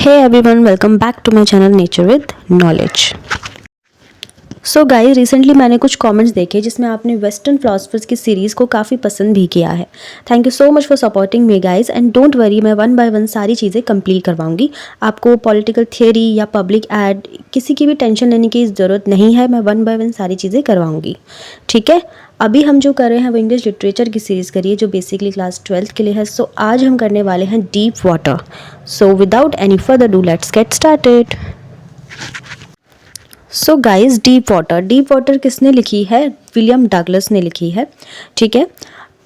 Hey everyone, welcome back to my channel Nature with Knowledge. So guys, recently मैंने कुछ comments देखे जिसमें आपने वेस्टर्न फिलोसफर्स की सीरीज़ को काफ़ी पसंद भी किया है. Thank you so much for supporting me guys and don't worry, मैं वन बाय वन सारी चीज़ें कंप्लीट करवाऊंगी. आपको पॉलिटिकल थियोरी या पब्लिक एड किसी की भी टेंशन लेने की ज़रूरत नहीं है. मैं वन बाय वन सारी चीज़ें करवाऊंगी. ठीक है. अभी हम जो कर रहे हैं वो इंग्लिश लिटरेचर की सीरीज़ करिए जो बेसिकली क्लास 12th के लिए है. सो आज हम करने वाले हैं deep water. So without any further do let's get started. So guys, deep water किसने लिखी है? विलियम डगलस ने लिखी है. ठीक है.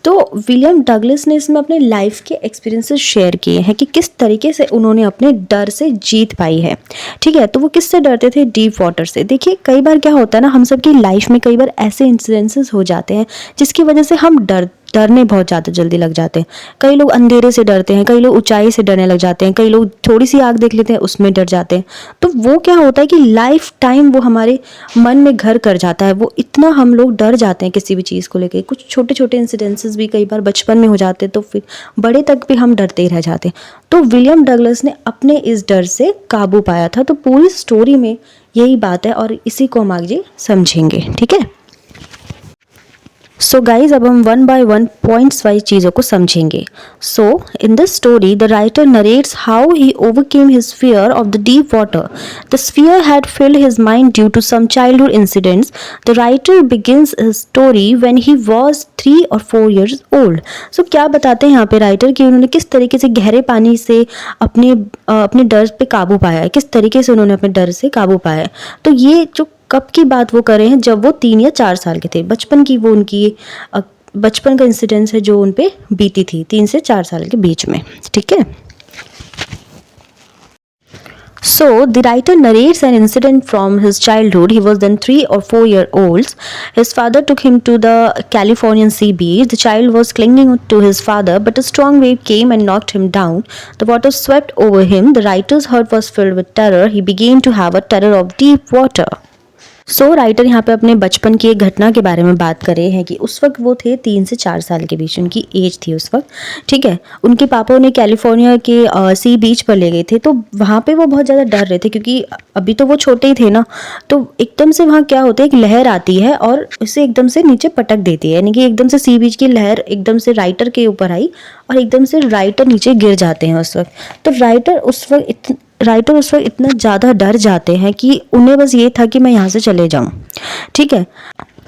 तो विलियम डगलस ने इसमें अपने लाइफ के एक्सपीरियंसेस शेयर किए हैं कि किस तरीके से उन्होंने अपने डर से जीत पाई है. ठीक है. तो वो किससे डरते थे? डीप वाटर से. देखिए, कई बार क्या होता है ना, हम सबकी लाइफ में कई बार ऐसे इंसिडेंसेस हो जाते हैं जिसकी वजह से हम डरने बहुत ज़्यादा जल्दी लग जाते हैं. कई लोग अंधेरे से डरते हैं, कई लोग ऊंचाई से डरने लग जाते हैं, कई लोग थोड़ी सी आग देख लेते हैं उसमें डर जाते हैं. तो वो क्या होता है कि लाइफ टाइम वो हमारे मन में घर कर जाता है. वो इतना हम लोग डर जाते हैं किसी भी चीज़ को लेकर. कुछ छोटे छोटे इंसिडेंसेस भी कई बार बचपन में हो जाते हैं तो फिर बड़े तक भी हम डरते ही रह जाते हैं. तो विलियम डगलस ने अपने इस डर से काबू पाया था. तो पूरी स्टोरी में यही बात है और इसी को हम आगे समझेंगे. ठीक है. सो गाइज, अब हम one by one points wise चीज़ों को समझेंगे. So in this story the writer narrates how he overcame his fear of the deep water. The fear had filled his mind due to some childhood incidents. The writer begins his story when he was 3 or 4 years old. So क्या बताते हैं यहाँ पे writer कि उन्होंने किस तरीके से गहरे पानी से अपने डर पे काबू पाया है, किस तरीके से उन्होंने अपने डर से काबू पाया है. तो ये जो कब की बात वो कर रहे हैं, जब वो 3 या 4 साल के थे. बचपन की वो उनकी बचपन का इंसिडेंस है जो उन पे बीती थी 3 से 4 साल के बीच में. ठीक है. So the writer narrates an incident from his childhood. He was then 3 or 4 year old. His father took him to the Californian sea beach. The child was clinging to his father, but a strong wave came and knocked him down. The water swept over him. The writer's heart was filled with terror. He began to have a terror of deep water. So writer यहाँ पे अपने बचपन की एक घटना के बारे में बात कर रहे हैं कि उस वक्त वो थे 3 से 4 साल के बीच, उनकी एज थी उस वक्त. ठीक है. उनके पापा उन्हें कैलिफोर्निया के सी बीच पर ले गए थे. तो वहाँ पे वो बहुत ज़्यादा डर रहे थे क्योंकि अभी तो वो छोटे ही थे ना. तो एकदम से वहाँ क्या होता है, एक लहर आती है और उसे एकदम से नीचे पटक देती है. यानी कि एकदम से सी बीच की लहर एकदम से राइटर के ऊपर आई और एकदम से राइटर नीचे गिर जाते हैं उस वक्त. तो राइटर उस वक्त इतना ज़्यादा डर जाते हैं कि उन्हें बस ये था कि मैं यहाँ से चले जाऊँ. ठीक है.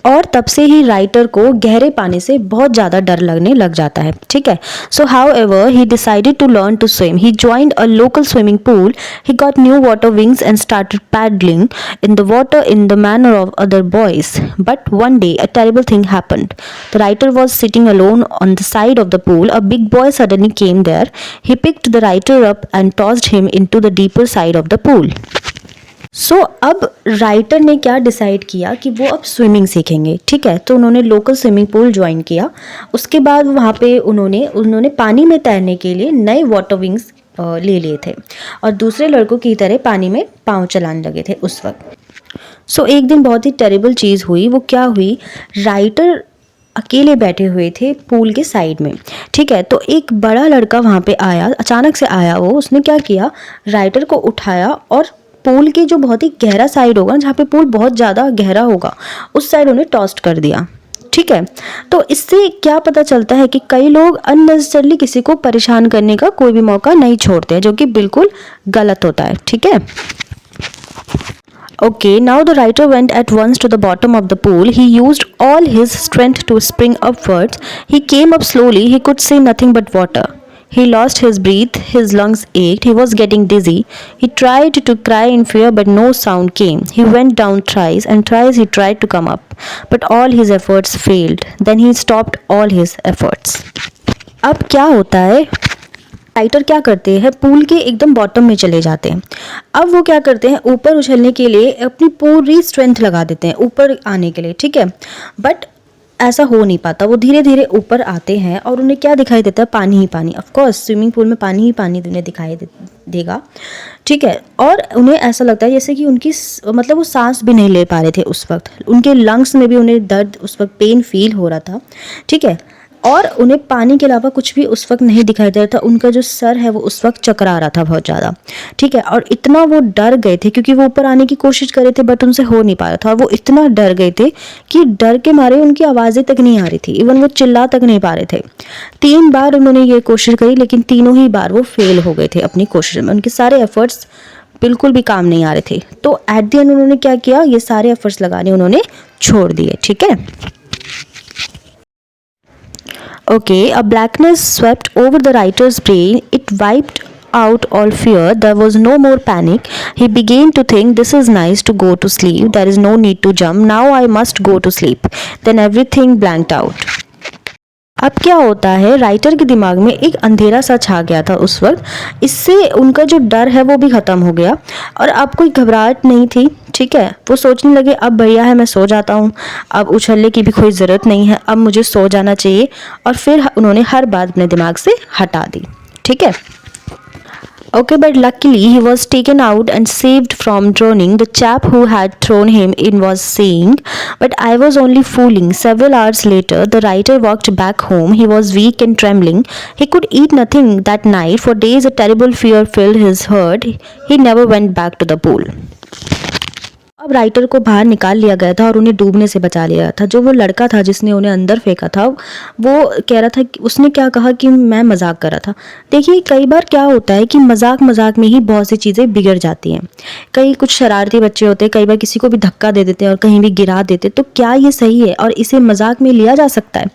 और तब से ही राइटर को गहरे पानी से बहुत ज़्यादा डर लगने लग जाता है. ठीक है. So however he decided to learn to swim. He joined a local swimming pool. He got new water wings and started paddling in the water in the manner of other boys. But one day a terrible thing happened. The writer was sitting alone on the side of the pool. A big boy suddenly came there. He picked the writer up and tossed him into the deeper side of the pool. सो अब writer ने क्या decide किया कि वो अब swimming सीखेंगे. ठीक है. तो उन्होंने लोकल स्विमिंग पूल ज्वाइन किया. उसके बाद वहाँ पे उन्होंने पानी में तैरने के लिए नए वाटर विंग्स ले लिए थे और दूसरे लड़कों की तरह पानी में पाँव चलाने लगे थे उस वक्त. सो एक दिन बहुत ही टेरिबल चीज़ हुई. वो क्या हुई, राइटर अकेले बैठे हुए थे पूल के साइड में. ठीक है. तो एक बड़ा लड़का वहाँ पे आया, अचानक से आया. उसने क्या किया, राइटर को उठाया और पूल के जो बहुत ही गहरा साइड होगा, जहाँ पे पूल बहुत ज़्यादा गहरा होगा, उस साइड उन्हें टॉस्ट कर दिया. ठीक है. तो इससे क्या पता चलता है कि कई लोग अननेसेसरली किसी को परेशान करने का कोई भी मौका नहीं छोड़ते हैं, जो कि बिल्कुल गलत होता है. ठीक है. Okay, now the writer went at once to the bottom of the pool. He used all his strength to spring upwards. He came up slowly. He could see nothing but water. He lost his breath. His lungs ached. He was getting dizzy. He tried to cry in fear, but no sound came. He went down thrice, and thrice he tried to come up, but all his efforts failed. Then he stopped all his efforts. अब क्या होता है, writer क्या करते हैं, pool के एकदम bottom में चले जाते हैं. अब वो क्या करते हैं, ऊपर उछलने के लिए अपनी पूरी स्ट्रेंथ लगा देते हैं ऊपर आने के लिए. ठीक है. बट ऐसा हो नहीं पाता. वो धीरे धीरे ऊपर आते हैं और उन्हें क्या दिखाई देता है, पानी ही पानी. ऑफ कोर्स स्विमिंग पूल में पानी ही पानी उन्हें दिखाई देगा. ठीक है. और उन्हें ऐसा लगता है जैसे कि उनकी मतलब वो सांस भी नहीं ले पा रहे थे उस वक्त. उनके लंग्स में भी उन्हें दर्द, उस वक्त पेन फील हो रहा था. ठीक है. और उन्हें पानी के अलावा कुछ भी उस वक्त नहीं दिखाई दे रहा था। उनका जो सर है वो उस वक्त चकरा रहा था बहुत ज़्यादा, ठीक है। और इतना वो डर गए थे क्योंकि वो ऊपर आने की कोशिश कर रहे थे बट उनसे हो नहीं पा रहा था। वो इतना डर गए थे कि डर के मारे उनकी आवाज़ें तक नहीं आ रही थी, इवन वो चिल्ला तक नहीं पा रहे थे। 3 बार उन्होंने ये कोशिश करी लेकिन तीनों ही बार वो फेल हो गए थे अपनी कोशिश में। उनके सारे एफर्ट्स बिल्कुल भी काम नहीं आ रहे थे। तो एट द एंड उन्होंने क्या किया, ये सारे एफर्ट्स लगाने उन्होंने छोड़ दिए, ठीक है। Okay, a blackness swept over the writer's brain. It wiped out all fear. There was no more panic. He began to think, this is nice to go to sleep. There is no need to jump. Now I must go to sleep. Then everything blanked out. अब क्या होता है, writer के दिमाग में एक अंधेरा सा छा गया था उस वक्त। इससे उनका जो डर है वो भी ख़त्म हो गया और अब कोई घबराहट नहीं थी, ठीक है। वो सोचने लगे अब बढ़िया है, मैं सो जाता हूँ, अब उछलने की भी कोई ज़रूरत नहीं है, अब मुझे सो जाना चाहिए। और फिर उन्होंने हर बात अपने दिमाग से हटा दी, ठीक है। Okay, but luckily he was taken out and saved from drowning. The chap who had thrown him in was saying, but I was only fooling. Several hours later, the writer walked back home. He was weak and trembling. He could eat nothing that night. For days, a terrible fear filled his heart. He never went back to the pool. अब writer को बाहर निकाल लिया गया था और उन्हें डूबने से बचा लिया था। जो वो लड़का था जिसने उन्हें अंदर फेंका था, वो कह रहा था कि उसने क्या कहा कि मैं मजाक कर रहा था। देखिए, कई बार क्या होता है कि मजाक मजाक में ही बहुत सी चीज़ें बिगड़ जाती हैं। कई कुछ शरारती बच्चे होते हैं, कई बार किसी को भी धक्का दे देते हैं और कहीं भी गिरा देते, तो क्या ये सही है और इसे मजाक में लिया जा सकता है?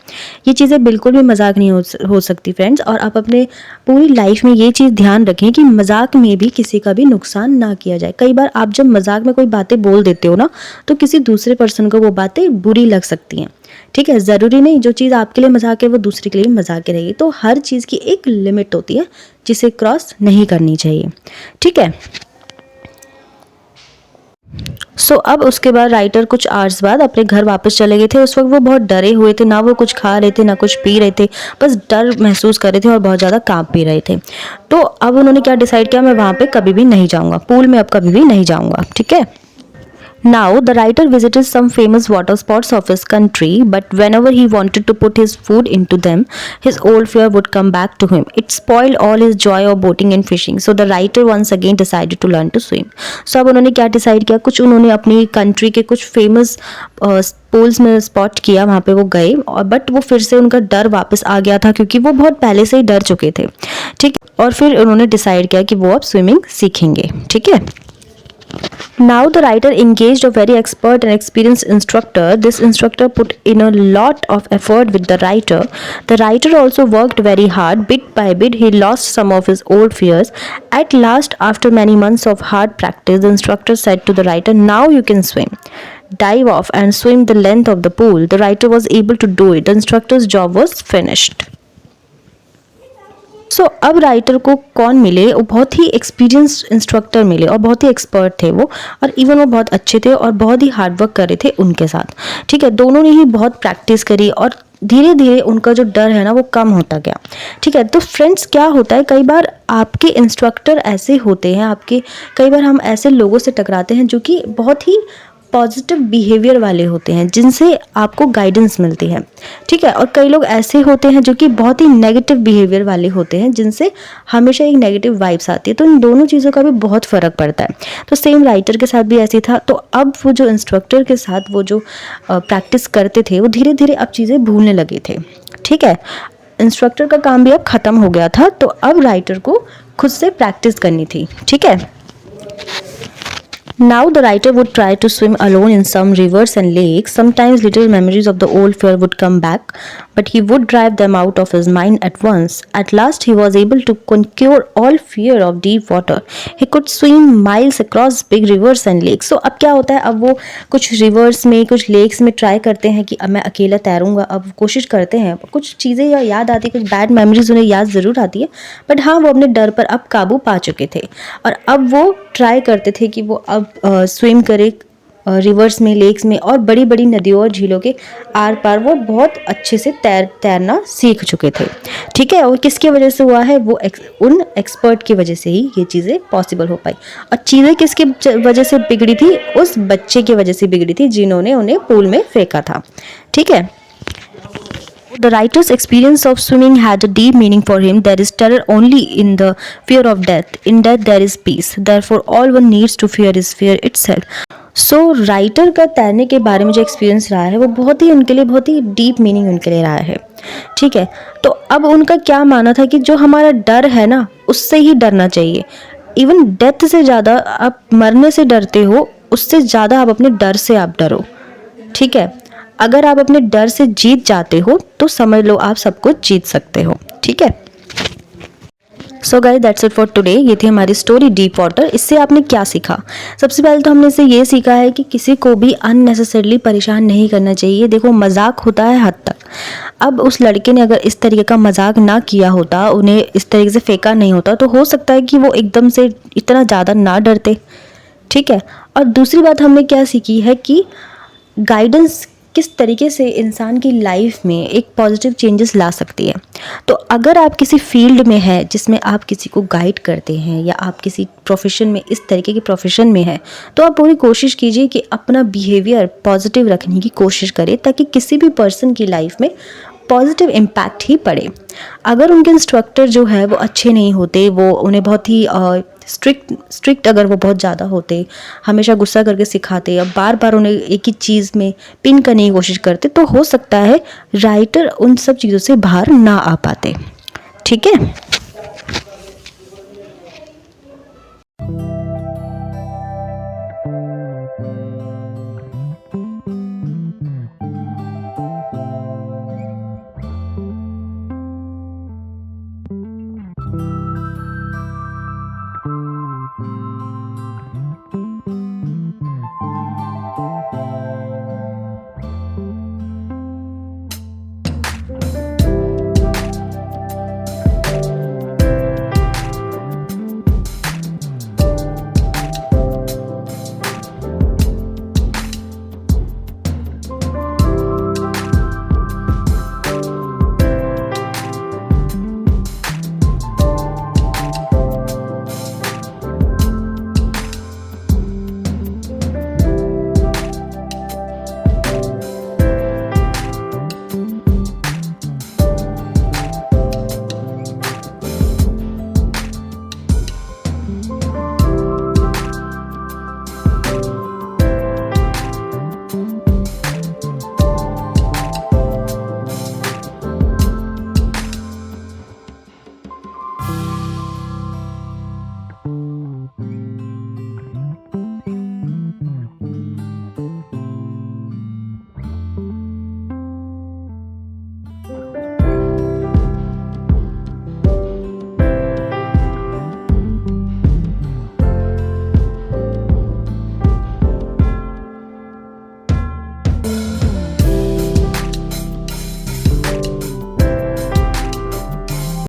ये चीज़ें बिल्कुल भी मजाक नहीं हो सकती फ्रेंड्स। और आप अपने पूरी लाइफ में ये चीज़ ध्यान रखें कि मजाक में भी किसी का भी नुकसान ना किया जाए। कई बार आप जब मजाक में कोई बातें बोल देते हो ना, तो किसी दूसरे पर्सन को वो बातें बुरी लग सकती हैं, ठीक है। ज़रूरी नहीं जो चीज़ आपके लिए मजाक है वो दूसरे के लिए मजाक रहेगी। तो हर चीज़ की एक लिमिट होती है जिसे क्रॉस नहीं करनी चाहिए, ठीक है। अब उसके बाद राइटर कुछ आवर्स बाद अपने घर वापस चले गए थे। उस वक्त वो बहुत डरे हुए थे, ना वो कुछ खा रहे थे ना कुछ पी रहे थे, बस डर महसूस कर रहे थे और बहुत ज़्यादा कांप भी रहे थे। तो अब उन्होंने क्या डिसाइड किया, मैं वहाँ पे कभी भी नहीं जाऊँगा, पूल में अब कभी भी नहीं जाऊँगा, ठीक है। Now, the writer visited some famous water spots of his country, but whenever he wanted to put his foot into them, his old fear would come back to him. It spoiled all his joy of boating and fishing. So the writer once again decided to learn to swim. So अब उन्होंने क्या decide किया, कुछ उन्होंने अपनी country के कुछ famous pools में स्पॉट किया, वहाँ पे वो गए और बट वो फिर से उनका डर वापस आ गया था क्योंकि वो बहुत पहले से ही डर चुके थे, ठीक। और फिर उन्होंने डिसाइड किया कि वो अब स्विमिंग सीखेंगे, ठीक है। Now the writer engaged a very expert and experienced instructor. This instructor put in a lot of effort with the writer. The writer also worked very hard. Bit by bit, he lost some of his old fears. At last, after many months of hard practice, the instructor said to the writer, "Now you can swim. Dive off and swim the length of the pool." The writer was able to do it. The instructor's job was finished. अब writer को कौन मिले, वो बहुत ही experienced instructor मिले और बहुत ही expert थे वो, और इवन वो बहुत अच्छे थे और बहुत ही हार्ड वर्क कर रहे थे उनके साथ, ठीक है। दोनों ने ही बहुत प्रैक्टिस करी और धीरे धीरे उनका जो डर है ना वो कम होता गया, ठीक है। तो फ्रेंड्स, क्या होता है, कई बार आपके इंस्ट्रक्टर ऐसे होते हैं, कई बार हम ऐसे लोगों से टकराते हैं जो कि बहुत ही पॉजिटिव बिहेवियर वाले होते हैं जिनसे आपको गाइडेंस मिलती है, ठीक है। और कई लोग ऐसे होते हैं जो कि बहुत ही नेगेटिव बिहेवियर वाले होते हैं जिनसे हमेशा एक नेगेटिव वाइब्स आती है। तो इन दोनों चीज़ों का भी बहुत फ़र्क पड़ता है। तो सेम राइटर के साथ भी ऐसी था। तो अब वो जो इंस्ट्रक्टर के साथ वो जो प्रैक्टिस करते थे वो धीरे धीरे अब चीज़ें भूलने लगे थे, ठीक है। इंस्ट्रक्टर का काम भी अब ख़त्म हो गया था, तो अब राइटर को खुद से प्रैक्टिस करनी थी, ठीक है। Now the writer would try to swim alone in some rivers and lakes. Sometimes little memories of the old fear would come back, but he would drive them out of his mind at once. At last he was able to conquer all fear of deep water. He could swim miles across big rivers and lakes. So अब क्या होता है, अब वो कुछ rivers में कुछ lakes में try करते हैं कि अब मैं अकेला तैरूँगा। अब कोशिश करते हैं, कुछ चीज़ें याद आती, कुछ बैड मेमोरीज उन्हें याद ज़रूर आती है, बट हाँ वो अपने डर पर अब काबू पा चुके थे और अब वो ट्राई करते थे कि वो अब स्विम करे रिवर्स में, लेक्स में और बड़ी बड़ी नदियों और झीलों के आर पार वो बहुत अच्छे से तैरना सीख चुके थे, ठीक है। और किसकी वजह से हुआ है, वो उन एक्सपर्ट की वजह से ही ये चीज़ें पॉसिबल हो पाई। और चीज़ें किसकी वजह से बिगड़ी थी, उस बच्चे की वजह से बिगड़ी थी जिन्होंने उन्हें पूल में फेंका था, ठीक है। The writer's experience of swimming had a deep meaning for him. There is terror only in the fear of death. In death there is peace. Therefore all one needs to fear is fear itself. So writer का तैरने के बारे में जो experience रहा है वो बहुत ही उनके लिए बहुत ही डीप मीनिंग उनके लिए रहा है। ठीक है, तो अब उनका क्या मानना था कि जो हमारा डर है ना उससे ही डरना चाहिए। इवन डेथ से ज़्यादा आप मरने से डरते हो, उससे ज़्यादा आप अपने डर से आप डरो। ठीक है, अगर आप अपने डर से जीत जाते हो तो समझ लो आप सब कुछ जीत सकते हो। ठीक है, so guys that's it for today. ये थी हमारी स्टोरी डीप वाटर। इससे आपने क्या सीखा? सबसे पहले तो हमने इससे ये सीखा है कि किसी को भी अननेसेसरली परेशान नहीं करना चाहिए। देखो मजाक होता है हद तक। अब उस लड़के ने अगर इस तरीके का मजाक ना किया होता, उन्हें इस तरीके से फेंका नहीं होता, तो हो सकता है कि वो एकदम से इतना ज़्यादा ना डरते। ठीक है, और दूसरी बात हमने क्या सीखी है कि गाइडेंस किस तरीके से इंसान की लाइफ में एक पॉजिटिव चेंजेस ला सकती है। तो अगर आप किसी फील्ड में हैं जिसमें आप किसी को गाइड करते हैं या आप किसी प्रोफेशन में इस तरीके के प्रोफेशन में हैं, तो आप पूरी कोशिश कीजिए कि अपना बिहेवियर पॉजिटिव रखने की कोशिश करें ताकि किसी भी पर्सन की लाइफ में पॉजिटिव इम्पैक्ट ही पड़े। अगर उनके इंस्ट्रक्टर जो है वो अच्छे नहीं होते, वो उन्हें बहुत ही स्ट्रिक्ट अगर वो बहुत ज़्यादा होते, हमेशा गुस्सा करके सिखाते, अब बार बार उन्हें एक ही चीज़ में पिन करने की कोशिश करते, तो हो सकता है राइटर उन सब चीज़ों से बाहर ना आ पाते। ठीक है,